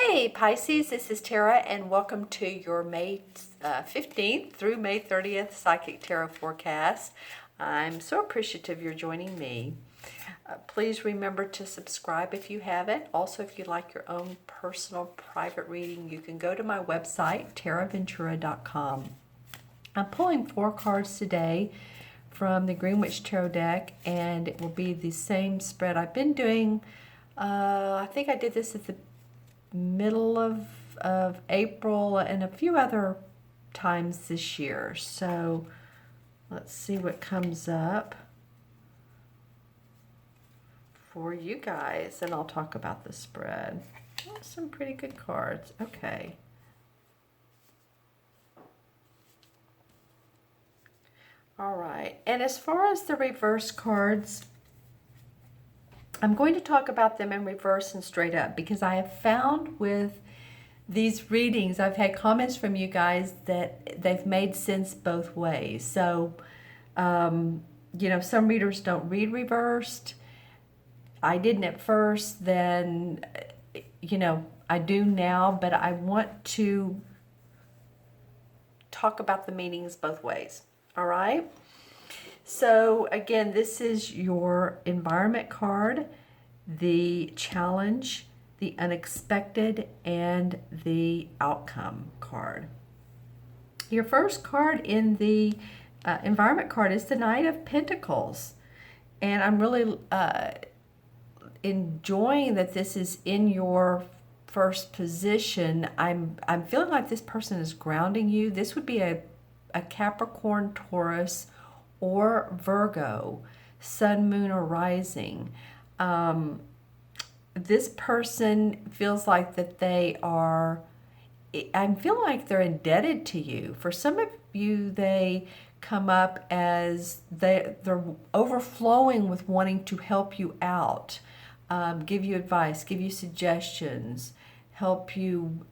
Hey Pisces, this is Tara and welcome to your May 15th through May 30th Psychic Tarot forecast. I'm so appreciative you're joining me. Please remember to subscribe if you haven't. Also, if you'd like your own personal private reading, you can go to my website, taraventura.com. I'm pulling 4 cards today from the Greenwich Tarot deck, and it will be the same spread I've been doing. I think I did this at the middle of April and a few other times this year. So let's see what comes up for you guys, and I'll talk about the spread. Oh, some pretty good cards. Okay. All right. And as far as the reverse cards, I'm going to talk about them in reverse and straight up because I have found with these readings, I've had comments from you guys that they've made sense both ways. So, you know, some readers don't read reversed. I didn't at first, then, you know, I do now, but I want to talk about the meanings both ways. All right? So again, this is your environment card, the challenge, the unexpected, and the outcome card. Your first card in the environment card is the Knight of Pentacles. And I'm really enjoying that this is in your first position. I'm feeling like this person is grounding you. This would be a Capricorn, Taurus, or Virgo, sun, moon, or rising. This person feels like that they are, I feel like they're indebted to you. For some of you, they come up as they're overflowing with wanting to help you out, give you advice, give you suggestions, help you,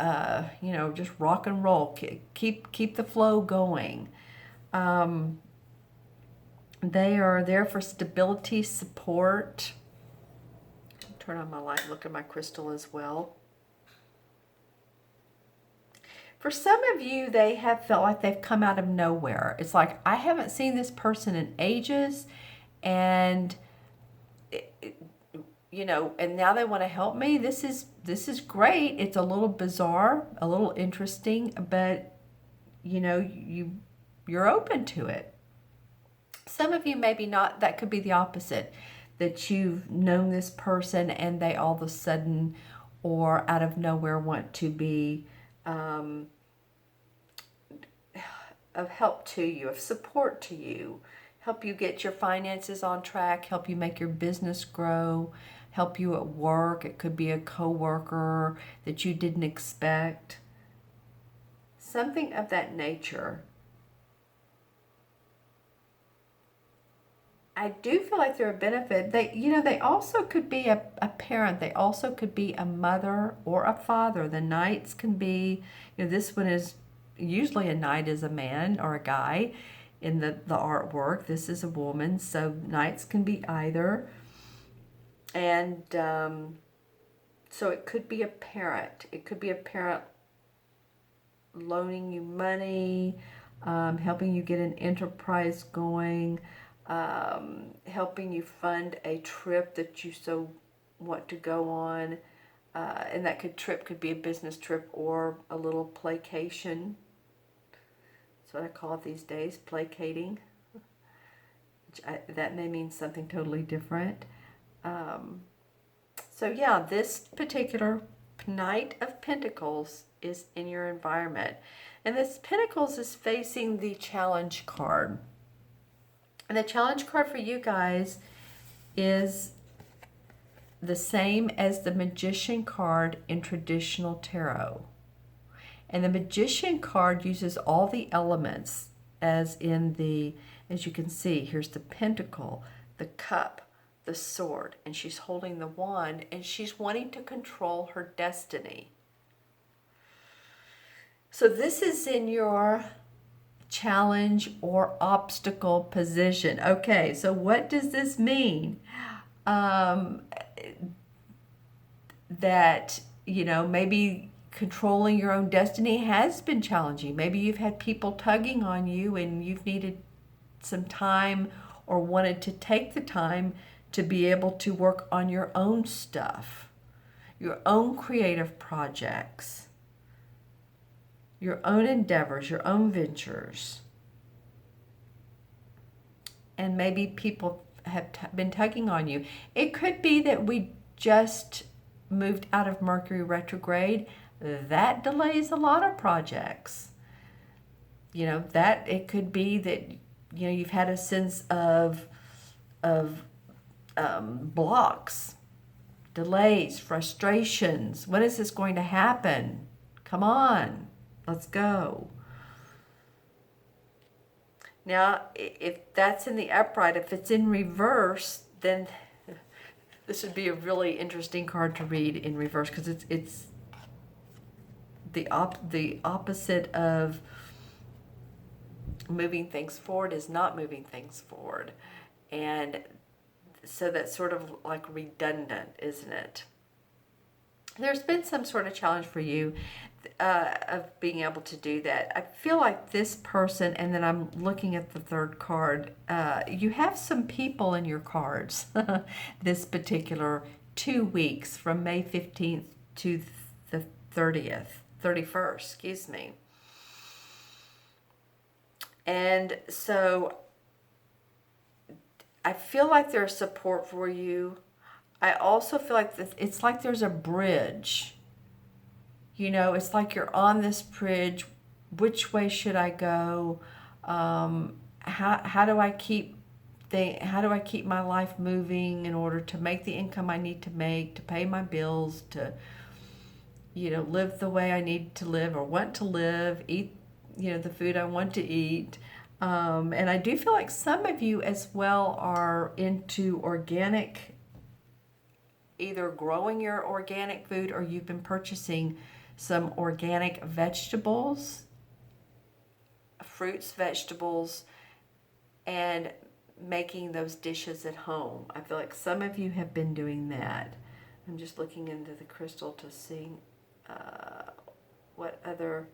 you know, just rock and roll, keep the flow going. They are there for stability, support. Turn on my light, look at my crystal as well. For some of you, they have felt like they've come out of nowhere. It's like, I haven't seen this person in ages, and you know, and now they want to help me. This is great. It's a little bizarre, a little interesting, but you know, you're open to it. Some of you maybe not. That could be the opposite, that you've known this person and they all of a sudden or out of nowhere want to be of help to you, of support to you, help you get your finances on track, help you make your business grow, help you at work. It could be a coworker that you didn't expect. Something of that nature. I do feel like they're a benefit. They also could be a parent. They also could be a mother or a father. The knights can be, you know, this one is usually a knight is a man or a guy in the artwork. This is a woman, so knights can be either. And so it could be a parent. It could be a parent loaning you money, helping you get an enterprise going, helping you fund a trip that you so want to go on, and that trip could be a business trip or a little playcation. That's what I call it these days, placating. That may mean something totally different. So yeah, this particular Knight of Pentacles is in your environment, and this Pentacles is facing the challenge card. And the challenge card for you guys is the same as the Magician card in traditional tarot. And the Magician card uses all the elements as you can see, here's the Pentacle, the Cup, the Sword, and she's holding the wand, and she's wanting to control her destiny. So this is in your challenge or obstacle position. Okay, so what does this mean? That maybe controlling your own destiny has been challenging. Maybe you've had people tugging on you and you've needed some time or wanted to take the time to be able to work on your own stuff, your own creative projects, your own endeavors, your own ventures. And maybe people have been tugging on you. It could be that we just moved out of Mercury retrograde. That delays a lot of projects. That it could be that you've had a sense of blocks, delays, frustrations. When is this going to happen? Come on, let's go. Now, if that's in the upright, if it's in reverse, then this would be a really interesting card to read in reverse, because it's the opposite of moving things forward is not moving things forward. And so that's sort of like redundant, isn't it? There's been some sort of challenge for you of being able to do that. I feel like this person, and then I'm looking at the third card, you have some people in your cards this particular 2 weeks from May 15th to the 31st, excuse me. And so I feel like there's support for you. I also feel like it's like there's a bridge. It's like you're on this bridge. Which way should I go? How do I keep my life moving in order to make the income I need to make, to pay my bills, to live the way I need to live or want to live, eat the food I want to eat. And I do feel like some of you as well are into organic, either growing your organic food or you've been purchasing some organic vegetables, fruits, vegetables, and making those dishes at home. I feel like some of you have been doing that. I'm just looking into the crystal to see what other...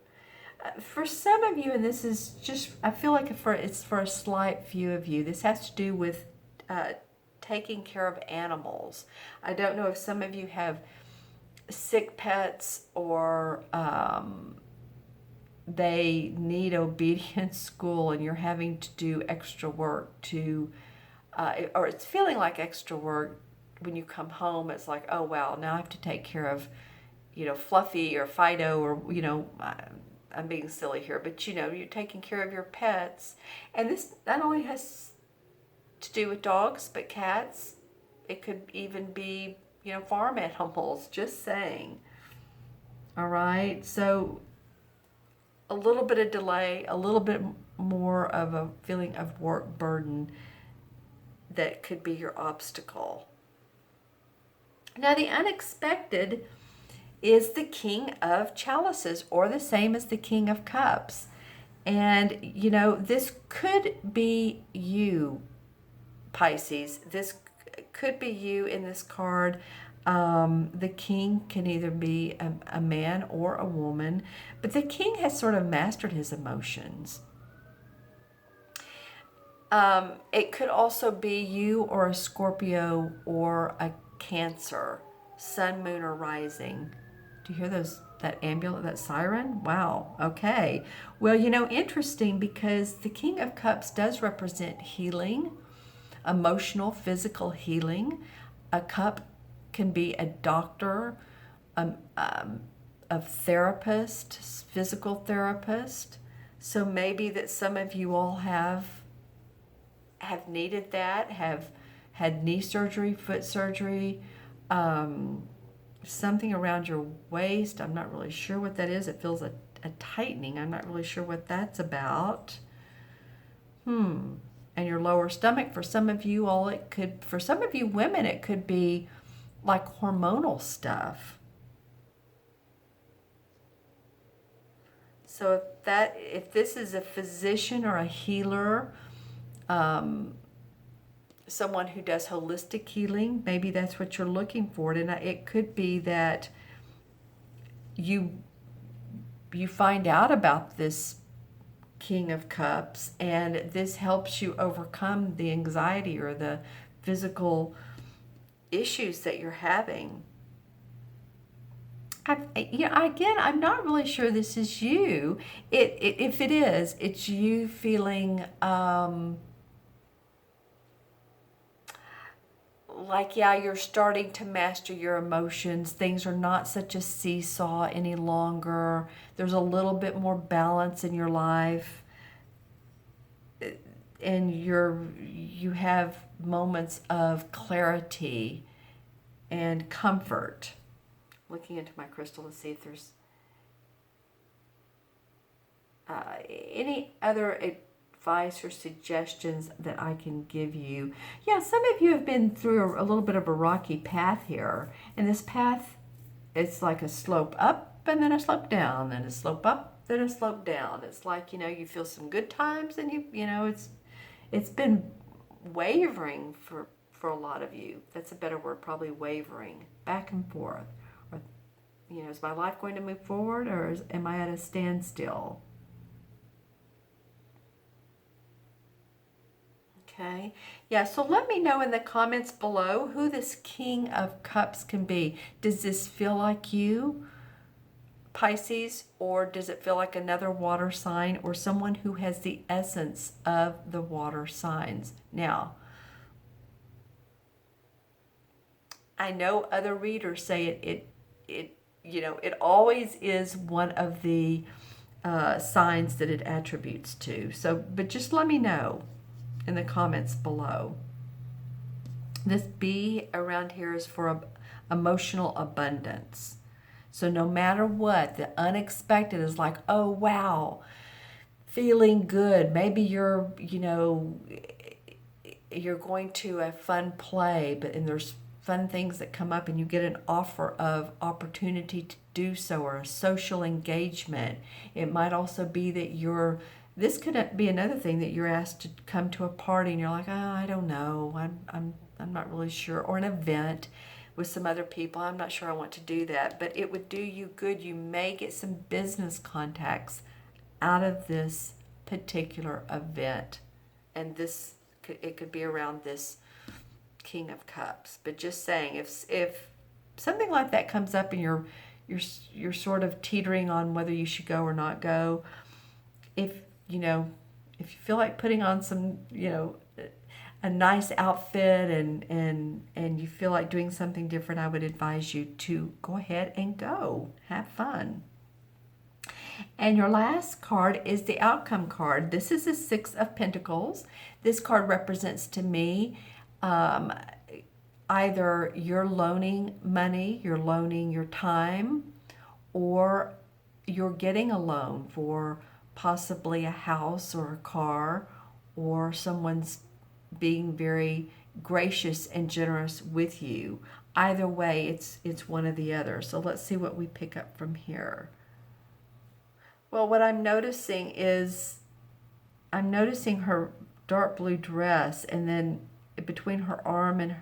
for some of you, and this is just, I feel like it's for a slight few of you, this has to do with taking care of animals. I don't know if some of you have sick pets or they need obedience school and you're having to do extra work to, or it's feeling like extra work when you come home. It's like, oh wow, now I have to take care of, Fluffy or Fido or, I'm being silly here, but you're taking care of your pets. And this not only has to do with dogs, but cats. It could even be, farm animals, just saying. All right, so a little bit of delay, a little bit more of a feeling of work burden that could be your obstacle. Now, the unexpected is the King of Chalices, or the same as the King of Cups. And, this could be you, Pisces. This could be you in this card. The king can either be a man or a woman, but the king has sort of mastered his emotions. It could also be you or a Scorpio or a Cancer, sun, moon, or rising. Do you hear that ambulance, that siren? Wow. Okay. Well, interesting, because the King of Cups does represent healing, emotional, physical healing. A cup can be a doctor, a therapist, physical therapist. So maybe that some of you all have needed that, have had knee surgery, foot surgery, something around your waist. I'm not really sure what that is. It feels a tightening. I'm not really sure what that's about. And your lower stomach, for some of you all, for some of you women, it could be like hormonal stuff. So if this is a physician or a healer, someone who does holistic healing, maybe that's what you're looking for. And it could be that you find out about this King of Cups, and this helps you overcome the anxiety or the physical issues that you're having. Again, I'm not really sure this is you. If it is, it's you feeling like, yeah, you're starting to master your emotions. Things are not such a seesaw any longer. There's a little bit more balance in your life. And you have moments of clarity and comfort. Looking into my crystal to see if there's any other advice or suggestions that I can give you. Yeah, some of you have been through a little bit of a rocky path here, and this path, it's like a slope up and then a slope down, then a slope up, then a slope down. It's like, you feel some good times, and it's been wavering for a lot of you. That's a better word, probably wavering, back and forth. Or, is my life going to move forward, or am I at a standstill? Okay. Yeah, so let me know in the comments below who this King of Cups can be. Does this feel like you, Pisces, or does it feel like another water sign or someone who has the essence of the water signs? Now, I know other readers say it always is one of the signs that it attributes to. So, but just let me know in the comments below. This B around here is for emotional abundance. So no matter what, the unexpected is like, oh wow, feeling good. Maybe you're going to a fun play, and there's fun things that come up, and you get an offer of opportunity to do so, or a social engagement. It might also be that this could be another thing, that you're asked to come to a party and you're like, oh, I don't know, I'm not really sure, or an event with some other people. I'm not sure I want to do that, but it would do you good. You may get some business contacts out of this particular event, and it could be around this King of Cups. But just saying, if something like that comes up and you're sort of teetering on whether you should go or not go, if you feel like putting on some a nice outfit and you feel like doing something different, I would advise you to go ahead and go. Have fun. And your last card is the outcome card. This is the Six of Pentacles. This card represents to me either you're loaning money, you're loaning your time, or you're getting a loan for possibly a house or a car, or someone's being very gracious and generous with you. Either way, it's one or the other. So let's see what we pick up from here. Well, what I'm noticing her dark blue dress, and then between her arm and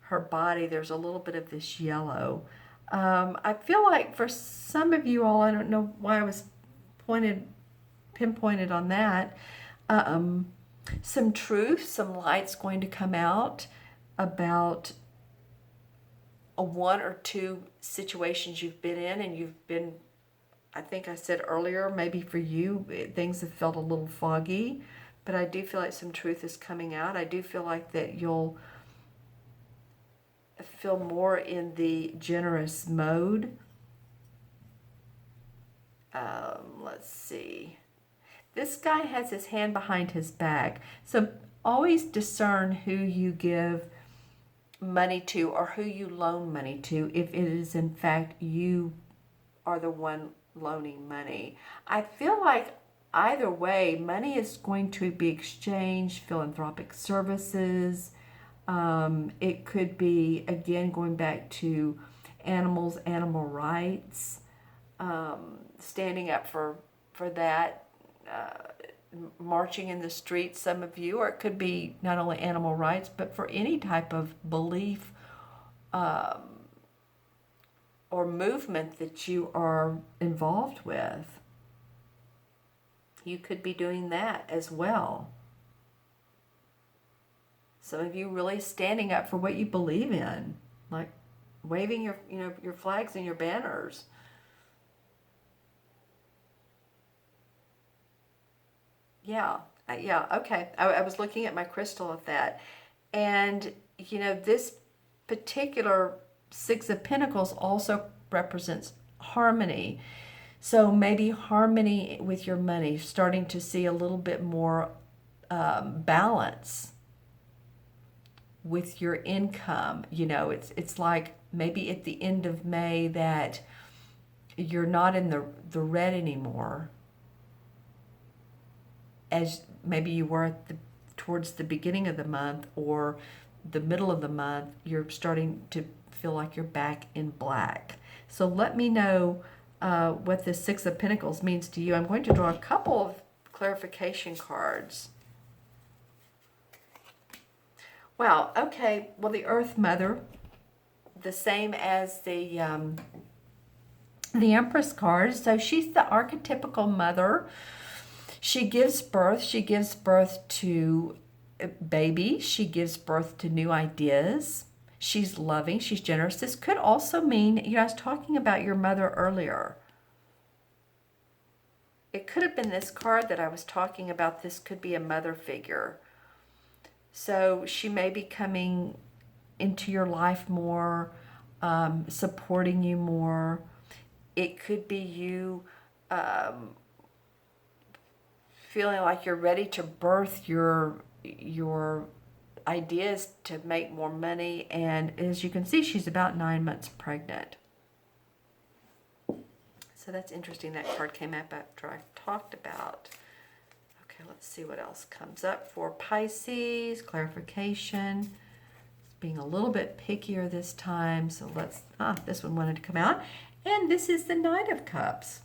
her body, there's a little bit of this yellow. I feel like for some of you all, I don't know why I was pinpointed on that, some truth, some light's going to come out about one or two situations you've been in, and you've been, I think I said earlier, maybe for you, things have felt a little foggy, but I do feel like some truth is coming out. I do feel like that you'll feel more in the generous mode. Let's see. This guy has his hand behind his back. So always discern who you give money to or who you loan money to, if it is in fact you are the one loaning money. I feel like either way, money is going to be exchanged, philanthropic services. It could be, again, going back to animals, animal rights, standing up for that, marching in the streets, some of you, or it could be not only animal rights, but for any type of belief or movement that you are involved with. You could be doing that as well. Some of you really standing up for what you believe in, like waving your flags and your banners. Yeah, okay. I was looking at my crystal of that. And, this particular Six of Pentacles also represents harmony. So maybe harmony with your money, starting to see a little bit more balance with your income. It's like maybe at the end of May that you're not in the red anymore, as maybe you were towards the beginning of the month or the middle of the month. You're starting to feel like you're back in black. So let me know what this Six of Pentacles means to you. I'm going to draw a couple of clarification cards. Wow, okay. Well, the Earth Mother, the same as the Empress card. So she's the archetypical mother. She gives birth to a baby. She gives birth to new ideas. She's loving. She's generous. This could also mean, I was talking about your mother earlier. It could have been this card that I was talking about. This could be a mother figure. So she may be coming into your life more, supporting you more. It could be you feeling like you're ready to birth your ideas to make more money. And as you can see, she's about 9 months pregnant. So that's interesting. That card came up after I talked about. Okay, let's see what else comes up for Pisces. Clarification. Being a little bit pickier this time. So this one wanted to come out. And this is the Knight of Cups.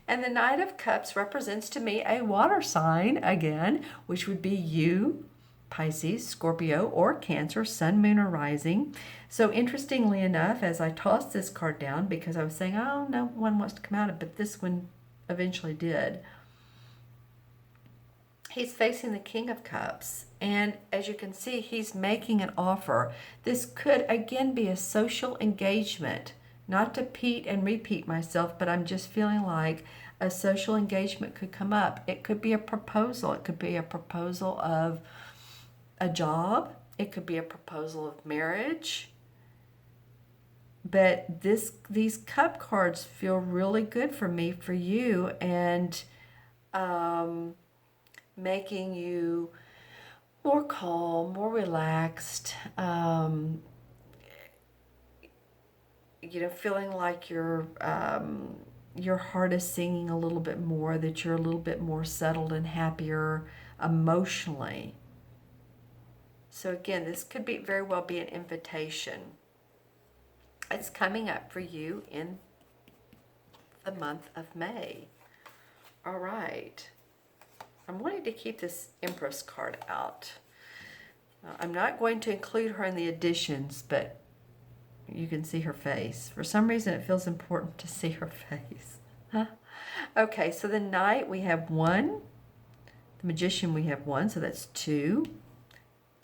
And the Knight of Cups represents to me a water sign again, which would be you, Pisces, Scorpio, or Cancer, Sun, Moon, or Rising. So interestingly enough, as I tossed this card down, because I was saying, oh, no one wants to come out of it, but this one eventually did. He's facing the King of Cups. And as you can see, he's making an offer. This could, again, be a social engagement. Not to repeat myself, but I'm just feeling like a social engagement could come up. It could be a proposal. It could be a proposal of a job. It could be a proposal of marriage. But these cup cards feel really good for me, for you, and making you more calm, more relaxed. Feeling like your heart is singing a little bit more, that you're a little bit more settled and happier emotionally. So again, this could very well be an invitation. It's coming up for you in the month of May. All right. I'm wanting to keep this Empress card out. I'm not going to include her in the additions, but you can see her face. For some reason, it feels important to see her face. Huh? Okay, so the Knight, we have 1. The Magician, we have 1, so that's 2.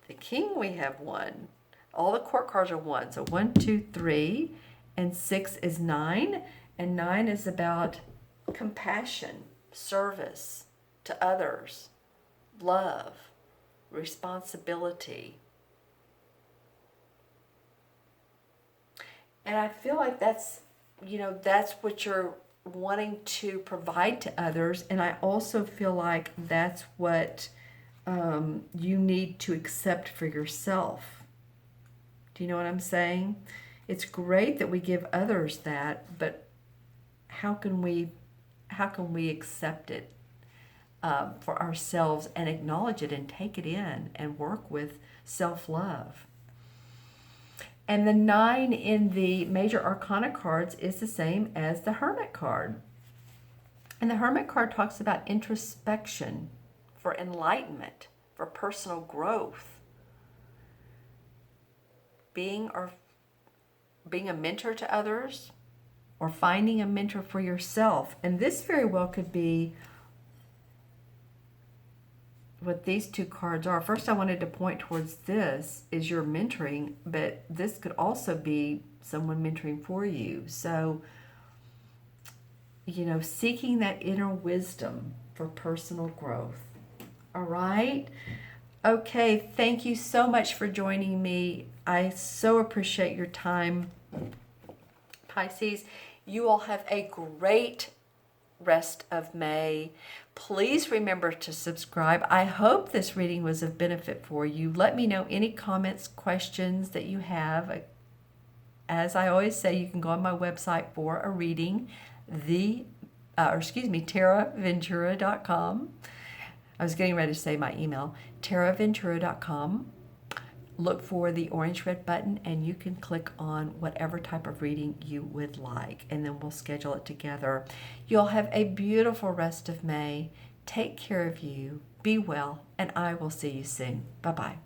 The King, we have 1. All the court cards are 1. So 1, 2, 3, and 6 is 9. And 9 is about compassion, service to others, love, responsibility. And I feel like that's what you're wanting to provide to others. And I also feel like that's what you need to accept for yourself. Do you know what I'm saying? It's great that we give others that, but how can we accept it for ourselves and acknowledge it and take it in and work with self-love? And the 9 in the major arcana cards is the same as the Hermit card. And the Hermit card talks about introspection, for enlightenment, for personal growth. Being a mentor to others, or finding a mentor for yourself. And this very well could be what these two cards are. First, I wanted to point towards this is your mentoring, but this could also be someone mentoring for you. So, you know, seeking that inner wisdom for personal growth. All right? Okay, thank you so much for joining me. I so appreciate your time, Pisces. You all have a great rest of May. Please remember to subscribe. I hope this reading was of benefit for you. Let me know any comments, questions that you have. As I always say, you can go on my website for a reading, TaraVentura.com. I was getting ready to say my email, TaraVentura.com. Look for the orange red button and you can click on whatever type of reading you would like, and then we'll schedule it together. You'll have a beautiful rest of May. Take care of you, be well, and I will see you soon. Bye-bye.